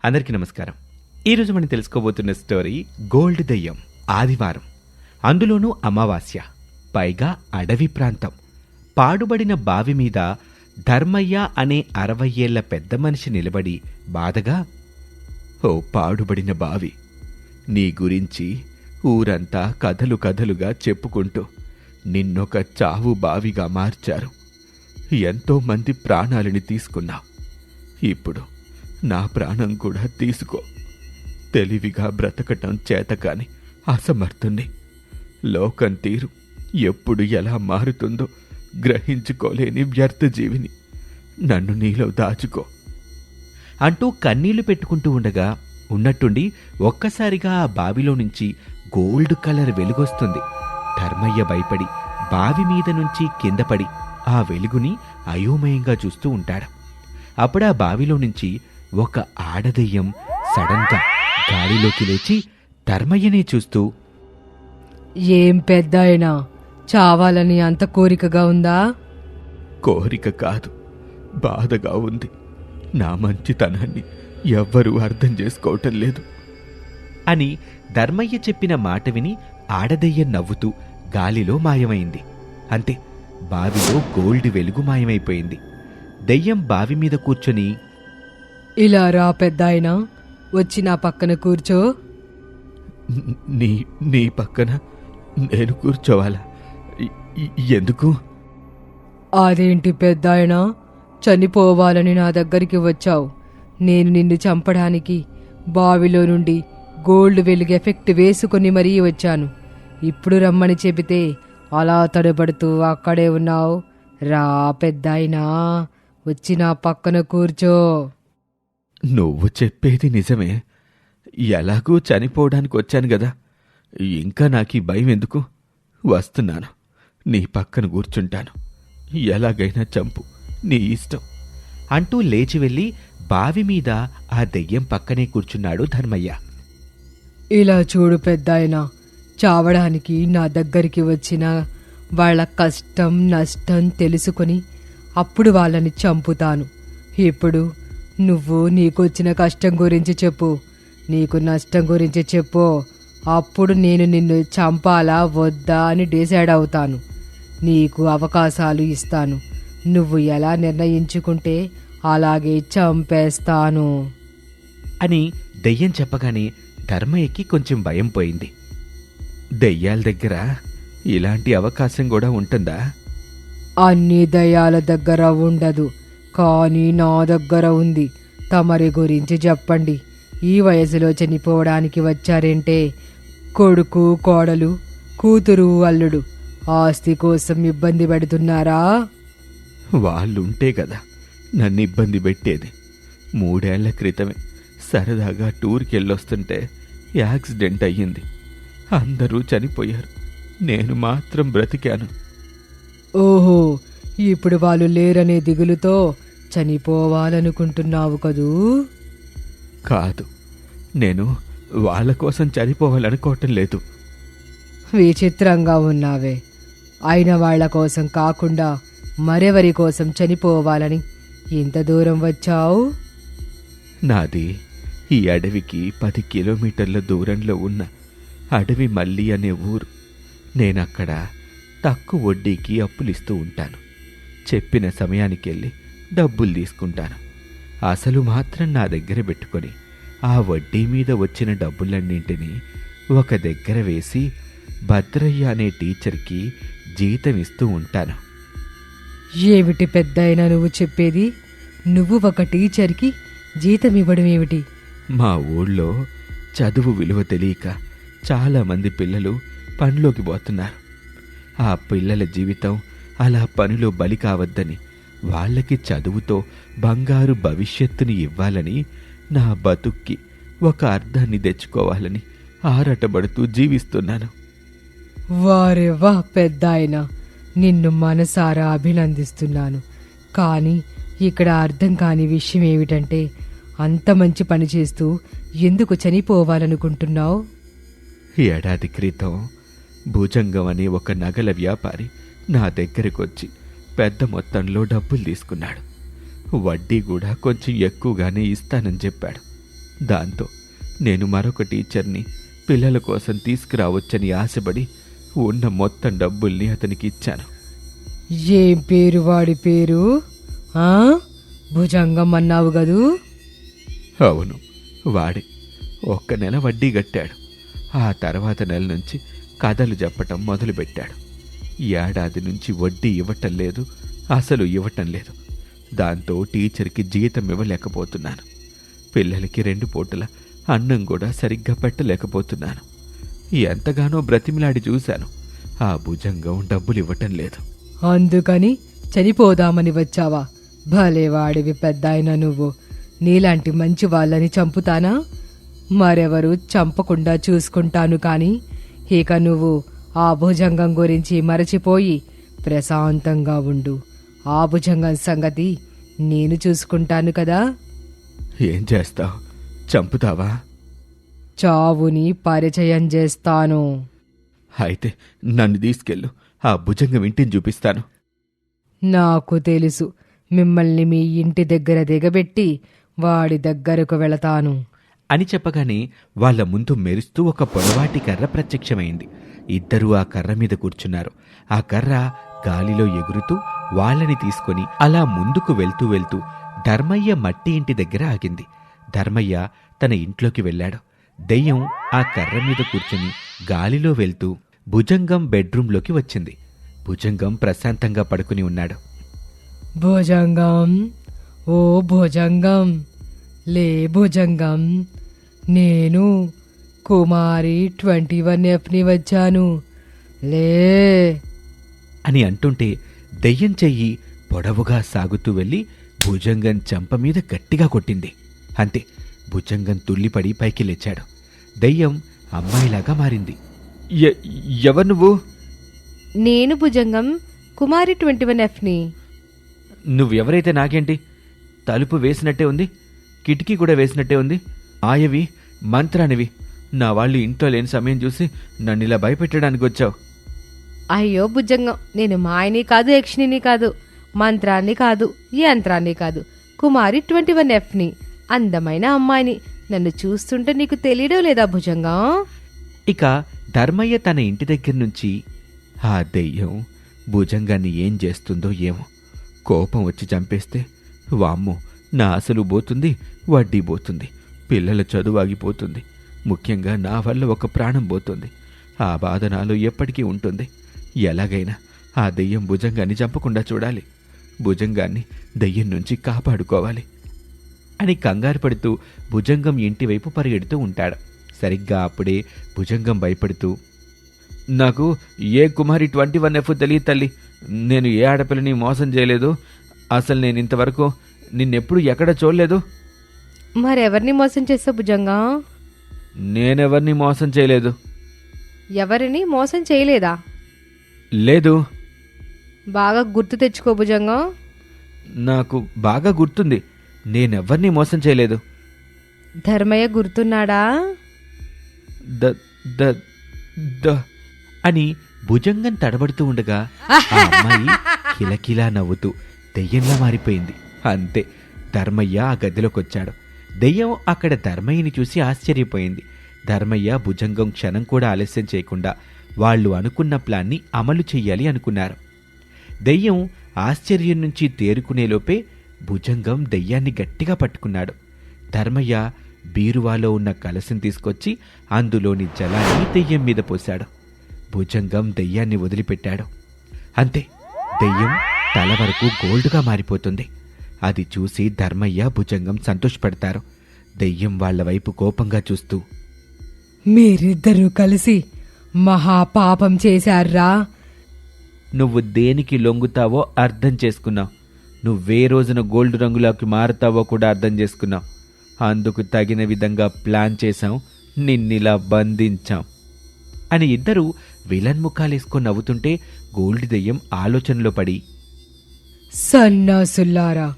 అందరికీ నమస్కారం. ఈరోజు మనం తెలుసుకోబోతున్న స్టోరీ గోల్డ్ దెయ్యం. ఆదివారం, అందులోనూ అమావాస్య, పైగా అడవి ప్రాంతం. పాడుబడిన బావి మీద ధర్మయ్య అనే 60 ఏళ్ల పెద్ద మనిషి నిలబడి బాధగా, ఓ పాడుబడిన బావి, నీ గురించి ఊరంతా కథలు కథలుగా చెప్పుకుంటూ నిన్నొక చావు బావిగా మార్చారు. ఎంతో మంది ప్రాణాలని తీసుకున్నావు. ఇప్పుడు నా ప్రాణం కూడా తీసుకో. తెలివిగా బ్రతకటం చేతకాని అసమర్థుణ్ణి. లోకం తీరు ఎప్పుడు ఎలా మారుతుందో గ్రహించుకోలేని వ్యర్థజీవిని. నన్ను నీలో దాచుకో అంటూ కన్నీళ్లు పెట్టుకుంటూ ఉండగా ఉన్నట్టుండి ఒక్కసారిగా ఆ బావిలో నుంచి గోల్డ్ కలర్ వెలుగొస్తుంది. ధర్మయ్య భయపడి బావి మీద నుంచి కిందపడి ఆ వెలుగుని అయోమయంగా చూస్తూ ఉంటాడు. అప్పుడా బావిలో నుంచి ఒక ఆడదెయ్యం సడన్గా గాలిలోకి లేచి ధర్మయ్యనే చూస్తూ, ఏం పెద్దాయనా, చావాలని అంత కోరికగా ఉందా? కోరిక కాదు, బాధగా ఉంది. నా మంచితనాన్ని ఎవ్వరూ అర్థం చేసుకోవటం లేదు అని ధర్మయ్య చెప్పిన మాట విని ఆడదెయ్యం నవ్వుతూ గాలిలో మాయమైంది. అంతే, బావిలో గోల్డ్ వెలుగు మాయమైపోయింది. దెయ్యం బావి మీద కూర్చొని, ఇలా రా పెద్దాయనా, వచ్చి నా పక్కన కూర్చో. నీ పక్కన నేను కూర్చోవాలా? ఎందుకు? అదేంటి పెద్దాయనా, చనిపోవాలని నా దగ్గరికి వచ్చావు. నేను నిన్ను చంపడానికి బావిలో నుండి గోల్డ్ వెలుగు ఎఫెక్ట్ వేసుకుని మరీ వచ్చాను. ఇప్పుడు రమ్మని చెబితే అలా తడబడుతూ అక్కడే ఉన్నావు. రా పెద్దాయనా, వచ్చి నా పక్కన కూర్చో. నువ్వు చెప్పేది నిజమే. ఎలాగూ చనిపోవడానికి వచ్చాను గదా, ఇంకా నాకీ భయం ఎందుకు? వస్తున్నాను, నీ పక్కన కూర్చుంటాను. ఎలాగైనా చంపు, నీ ఇష్టం అంటూ లేచి వెళ్ళి బావి మీద ఆ దెయ్యం పక్కనే కూర్చున్నాడు ధర్మయ్య. ఇలా చూడు పెద్దాయనా, చావడానికి నా దగ్గరికి వచ్చిన వాళ్ళ కష్టం నష్టం తెలుసుకొని అప్పుడు వాళ్ళని చంపుతాను. ఇప్పుడు నువ్వు నీకొచ్చిన కష్టం గురించి చెప్పు, నీకు నష్టం గురించి చెప్పు. అప్పుడు నేను నిన్ను చంపాలా వద్దా అని డిసైడ్ అవుతాను. నీకు అవకాశాలు ఇస్తాను. నువ్వు ఎలా నిర్ణయించుకుంటే అలాగే చంపేస్తాను అని దెయ్యం చెప్పగానే ధర్మయ్యకి కొంచెం భయం పోయింది. దెయ్యాల దగ్గర ఇలాంటి అవకాశం కూడా ఉంటుందా? అన్ని దయ్యాల దగ్గర ఉండదు, కానీ నా దగ్గర ఉంది. తమరి గురించి చెప్పండి. ఈ వయసులో చనిపోవడానికి వచ్చారంటే కొడుకు కోడలు కూతురు అల్లుడు ఆస్తి కోసం ఇబ్బంది పెడుతున్నారా? వాళ్ళుంటే కదా నన్ను ఇబ్బంది పెట్టేది. 3 ఏళ్ల క్రితమే సరదాగా టూర్కి వెళ్ళొస్తుంటే యాక్సిడెంట్ అయ్యింది. అందరూ చనిపోయారు, నేను మాత్రం బ్రతికాను. ఓహో, ఇప్పుడు వాళ్ళు లేరనే దిగులుతో చనిపోవాలనుకుంటున్నావు కదూ? కాదు, నేను వాళ్ళ కోసం చనిపోవాలనుకోవటం లేదు. విచిత్రంగా ఉన్నావే. అయిన వాళ్ల కోసం కాకుండా మరెవరి కోసం చనిపోవాలని ఇంత దూరం వచ్చావు? నాది ఈ అడవికి 10 కిలోమీటర్ల దూరంలో ఉన్న అడవి మల్లి అనే ఊరు. నేనక్కడ తక్కువ వడ్డీకి అప్పులిస్తూ ఉంటాను. చెప్పిన సమయానికెళ్ళి డబ్బులు తీసుకుంటాను. అసలు మాత్రం నా దగ్గర పెట్టుకొని ఆ వడ్డీ మీద వచ్చిన డబ్బులన్నింటినీ ఒక దగ్గర వేసి భద్రయ్య అనే టీచర్కి జీతం ఇస్తూ ఉంటాను. ఏమిటి పెద్దయినా నువ్వు చెప్పేది? నువ్వు ఒక టీచర్కి జీతం ఇవ్వడం ఏమిటి? మా ఊళ్ళో చదువు విలువ తెలియక చాలామంది పిల్లలు పనిలోకి పోతున్నారు. ఆ పిల్లల జీవితం అలా పనిలో బలి కావద్దని, వాళ్ళకి చదువుతో బంగారు భవిష్యత్తుని ఇవ్వాలని, నా బతుక్కి ఒక అర్థాన్ని తెచ్చుకోవాలని ఆరాటపడుతూ జీవిస్తున్నాను. వారెవ్వా పెద్దాయన, నిన్ను మనసారా అభినందిస్తున్నాను. కానీ ఇక్కడ అర్థం కాని విషయం ఏమిటంటే, అంత మంచి పని చేస్తూ ఎందుకు చనిపోవాలనుకుంటున్నావు? ఏడాది క్రితం భుజంగం అనే ఒక నగల వ్యాపారి నా దగ్గరకొచ్చి పెద్ద మొత్తంలో డబ్బులు తీసుకున్నాడు. వడ్డీ కూడా కొంచెం ఎక్కువగానే ఇస్తానని చెప్పాడు. దాంతో నేను మరొక టీచర్ని పిల్లల కోసం తీసుకురావచ్చని ఆశపడి ఉన్న మొత్తం డబ్బుల్ని అతనికి ఇచ్చాను. ఏం పేరు వాడి పేరు? ఆ భుజంగం అన్నావు గదూ? అవును, వాడే. ఒక్క నెల వడ్డీ కట్టాడు. ఆ తర్వాత నెల నుంచి కథలు చెప్పటం మొదలుపెట్టాడు. ఏడాది నుంచి వడ్డీ ఇవ్వటం లేదు, అసలు ఇవ్వటం లేదు. దాంతో టీచర్కి జీతం ఇవ్వలేకపోతున్నాను. పిల్లలకి 2 పూటల అన్నం కూడా సరిగ్గా పెట్టలేకపోతున్నాను. ఎంతగానో బ్రతిమిలాడి చూశాను. ఆ భుజంగం డబ్బులు ఇవ్వటం లేదు. అందుకని చనిపోదామని వచ్చావా? భలే వాడివి పెద్దాయన నువ్వు. నీలాంటి మంచి వాళ్ళని చంపుతానా? మరెవరు చంపకుండా చూసుకుంటాను కాని ఇక నువ్వు ఆ భుజంగం గురించి మరచిపోయి ప్రశాంతంగా ఉండు. ఆ భుజంగం సంగతి నేను చూసుకుంటాను కదా. ఏం చేస్తావు? చంపుతావా? చావుని పరిచయం చేస్తాను. అయితే నన్ను తీసుకెళ్ళు, ఆ భుజంగం ఇంటిని చూపిస్తాను. నాకు తెలుసు. మిమ్మల్ని మీ ఇంటి దగ్గర దిగబెట్టి వాడి దగ్గరకు వెళతాను అని చెప్పగానే వాళ్ల ముందు మెరుస్తూ ఒక పొడవాటి కర్ర ప్రత్యక్షమైంది. ఇద్దరూ ఆ కర్ర మీద కూర్చున్నారు. ఆ కర్ర గాలిలో ఎగురుతూ వాళ్ళని తీసుకొని అలా ముందుకు వెళ్తూ వెళ్తూ ధర్మయ్య మట్టి ఇంటి దగ్గర ఆగింది. ధర్మయ్య తన ఇంట్లోకి వెళ్ళాడు. దెయ్యం ఆ కర్ర మీద కూర్చుని గాలిలో వెళ్తూ భుజంగం బెడ్రూంలోకి వచ్చింది. భుజంగం ప్రశాంతంగా పడుకుని ఉన్నాడు. భుజంగం, ఓ భుజంగం, లే భుజంగం, నేను కుమారి 21Fని వచ్చాను, లే అని అంటుంటే దెయ్యం చెయ్యి పొడవుగా సాగుతూ వెళ్ళి భుజంగం చెంప మీద గట్టిగా కొట్టింది. అంతే, భుజంగం తుల్లిపడి పైకి లేచాడు. దెయ్యం అమ్మాయిలాగా మారింది. ఎవరు నువ్వు? నేను భుజంగం, కుమారి 21Fని. నువ్వెవరైతే నాకేంటి? తలుపు వేసినట్టే ఉంది, కిటికీ కూడా వేసినట్టే ఉంది. ఆయవి, మంత్రానివి. నా వాళ్ళు ఇంట్లో లేని సమయం చూసి నన్ను ఇలా భయపెట్టడానికి వచ్చావు. అయ్యో భుజంగం, నేను మాయని కాదు, యక్షిణిని కాదు, మంత్రాన్ని కాదు, యంత్రాన్ని కాదు, కుమారి 21Fని, అందమైన అమ్మాయిని. నన్ను చూస్తుంటే నీకు తెలియడం లేదా భుజంగం? ఇక ధర్మయ్య తన ఇంటి దగ్గర నుంచి ఆ దెయ్యం భుజంగాన్ని ఏం చేస్తుందో ఏమో. కోపం వచ్చి చంపేస్తే వామ్మో, నా అసలు పోతుంది, వడ్డీ పోతుంది, పిల్లల చదువు ఆగిపోతుంది, ముఖ్యంగా నా వల్ల ఒక ప్రాణం పోతుంది. ఆ బాధ నాలో ఎప్పటికీ ఉంటుంది. ఎలాగైనా ఆ దెయ్యం భుజంగాన్ని చంపకుండా చూడాలి, భుజంగాన్ని దెయ్యం నుంచి కాపాడుకోవాలి అని కంగారు పడుతూ భుజంగం ఇంటివైపు పరిగెడుతూ ఉంటాడు. సరిగ్గా అప్పుడే భుజంగం భయపడుతూ, నాకు ఏ కుమారి 21F తెలియదు తల్లి. నేను ఏ ఆడపిల్లని మోసం చేయలేదు. అసలు నేను ఇంతవరకు నిన్నెప్పుడు ఎక్కడ చూడలేదు. మరెవరిని మోసం చేస్తావు భుజంగం? నేనెవరిని మోసం చేయలేదు. ఎవరిని మోసం చేయలేదా? లేదు. బాగా గుర్తు తెచ్చుకో భుజంగం. నాకు బాగా గుర్తుంది, నేనెవ్వరిని మోసం చేయలేదు. ధర్మయ్య గుర్తున్నాడా? ద ద ద అని భుజంగం తడబడుతూ ఉండగా ఆ అమ్మాయి కిలకిలా నవ్వుతూ దెయ్యంలా మారిపోయింది. అంతే, ధర్మయ్య ఆ గదిలోకొచ్చాడు. దెయ్యం అక్కడ ధర్మయ్యని చూసి ఆశ్చర్యపోయింది. ధర్మయ్య భుజంగం క్షణం కూడా ఆలస్యం చేయకుండా వాళ్ళు అనుకున్న ప్లాన్ని అమలు చెయ్యాలి అనుకున్నారు. దెయ్యం ఆశ్చర్యం నుంచి తేరుకునేలోపే భుజంగం దెయ్యాన్ని గట్టిగా పట్టుకున్నాడు. ధర్మయ్య బీరువాలో ఉన్న కలశం తీసుకొచ్చి అందులోని జలాన్ని దెయ్యం మీద పోశాడు. భుజంగం దెయ్యాన్ని వదిలిపెట్టాడు. అంతే, దెయ్యం తల వరకు గోల్డ్గా మారిపోతుంది. అది చూసి ధర్మయ్య భుజంగం సంతోషపడతారు. దెయ్యం వాళ్ల వైపు కోపంగా చూస్తూ, మీరిద్దరూ కలిసి మహాపాపం చేశారా? నువ్వు దేనికి లొంగుతావో అర్థం చేసుకున్నావు. నువ్వే రోజున గోల్డ్ రంగులోకి మారుతావో కూడా అర్థం చేసుకున్నావు. అందుకు తగిన విధంగా ప్లాన్ చేశాం, నిన్నిలా బంధించాం అని ఇద్దరూ విలన్ ముఖాలేసుకొని నవ్వుతుంటే గోల్డ్ దెయ్యం ఆలోచనలో పడి, సన్నాసుల్లారా,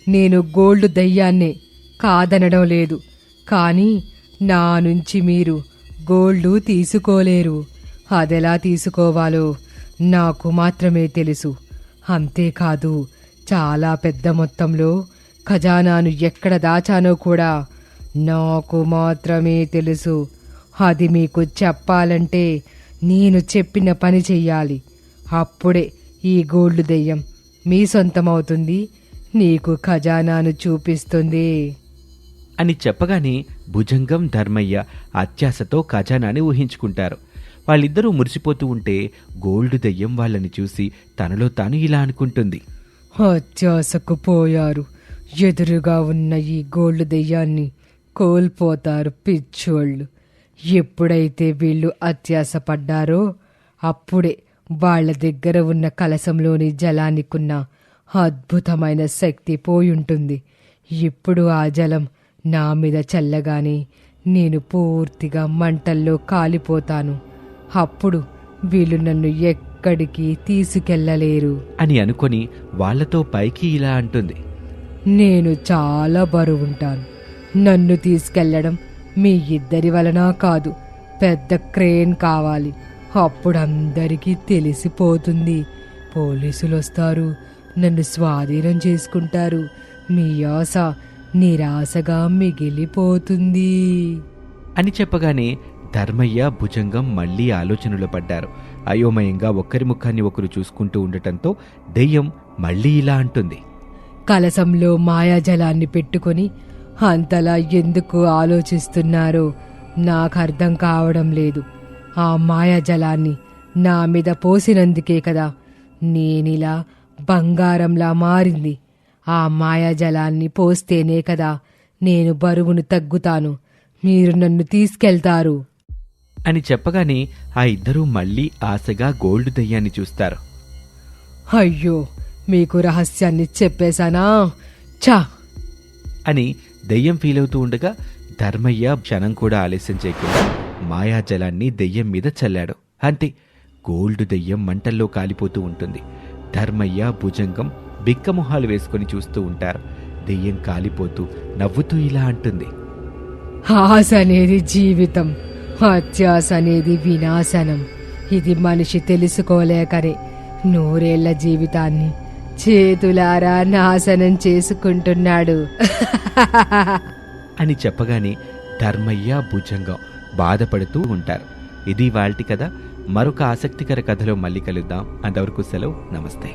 నేను గోల్డ్ దయ్యాన్నే కాదనడం లేదు, కానీ నా నుంచి మీరు గోల్డ్ తీసుకోలేరు. అదెలా తీసుకోవాలో నాకు మాత్రమే తెలుసు. అంతేకాదు, చాలా పెద్ద మొత్తంలో ఖజానాను ఎక్కడ దాచానో కూడా నాకు మాత్రమే తెలుసు. అది మీకు చెప్పాలంటే నేను చెప్పిన పని చెయ్యాలి. అప్పుడే ఈ గోల్డ్ దెయ్యం మీ సొంతమవుతుంది, నీకు ఖజానాను చూపిస్తుంది అని చెప్పగానే భుజంగం ధర్మయ్య అత్యాశతో ఖజానాని ఊహించుకుంటారు. వాళ్ళిద్దరూ మురిసిపోతూ ఉంటే గోల్డ్ దెయ్యం వాళ్ళని చూసి తనలో తాను ఇలా అనుకుంటుంది. అత్యాశకు పోయారు. ఎదురుగా ఉన్న ఈ గోల్డ్ దెయ్యాన్ని కోల్పోతారు పిచ్చోళ్ళు. ఎప్పుడైతే వీళ్ళు అత్యాశ పడ్డారో అప్పుడే వాళ్ళ దగ్గర ఉన్న కలశంలోని జలానికున్న అద్భుతమైన శక్తి పోయుంటుంది. ఇప్పుడు ఆ జలం నా మీద చల్లగానే నేను పూర్తిగా మంటల్లో కాలిపోతాను. అప్పుడు వీళ్ళు నన్ను ఎక్కడికి తీసుకెళ్లలేరు అని అనుకొని వాళ్లతో పైకి ఇలా అంటుంది. నేను చాలా బరువుంటాను. నన్ను తీసుకెళ్లడం మీ ఇద్దరి వలన కాదు, పెద్ద క్రేన్ కావాలి. అప్పుడు అందరికీ తెలిసిపోతుంది. పోలీసులు వస్తారు, నన్ను స్వాధీనం చేసుకుంటారు. మీ ఆశ నిరాశగా మిగిలిపోతుంది అని చెప్పగానే ధర్మయ్య భుజంగం మళ్లీ ఆలోచనలో పడ్డారు. అయోమయంగా ఒకరి ముఖాన్ని ఒకరు చూసుకుంటూ ఉండటంతో దెయ్యం మళ్లీ ఇలా అంటుంది. కలశంలో మాయాజలాన్ని పెట్టుకొని అంతలా ఎందుకు ఆలోచిస్తున్నారో నాకు అర్థం కావడం లేదు. ఆ మాయాజలాన్ని నా మీద పోసినందుకే కదా నేనిలా బంగారంలా మారింది. ఆ మాయాజలాన్ని పోస్తేనే కదా నేను బరువును తగ్గుతాను. మీరు నన్ను తీసుకెళ్తారు అని చెప్పగానే ఆ ఇద్దరూ మళ్లీ ఆశగా గోల్డ్ దెయ్యాన్ని చూస్తారు. అయ్యో, మీకు రహస్యాన్ని చెప్పేశానా? చా అని దెయ్యం ఫీలవుతూ ఉండగా ధర్మయ్య క్షణం కూడా ఆలస్యం చేయకుండా మాయాజలాన్ని దెయ్యం మీద చల్లాడు. అంతే, గోల్డ్ దెయ్యం మంటల్లో కాలిపోతూ ఉంటుంది. ధర్మయ్య భుజంగం బిక్కమొహాలు వేసుకుని చూస్తూ ఉంటారు. దెయ్యం కాలిపోతూ నవ్వుతూ ఇలా అంటుంది. ఆశ అనేది జీవితం, అత్యాశ అనేది వినాశనం. ఇది మనిషి తెలుసుకోలేకనే 100 ఏళ్ల జీవితాన్ని చేతులారా నాశనం చేసుకుంటున్నాడు అని చెప్పగానే ధర్మయ్య భుజంగం బాధపడుతూ ఉంటారు. ఇది వాల్టి కథ. మరొక ఆసక్తికర కథలో మళ్ళీ కలుద్దాం. అంతవరకు సెలవు. నమస్తే.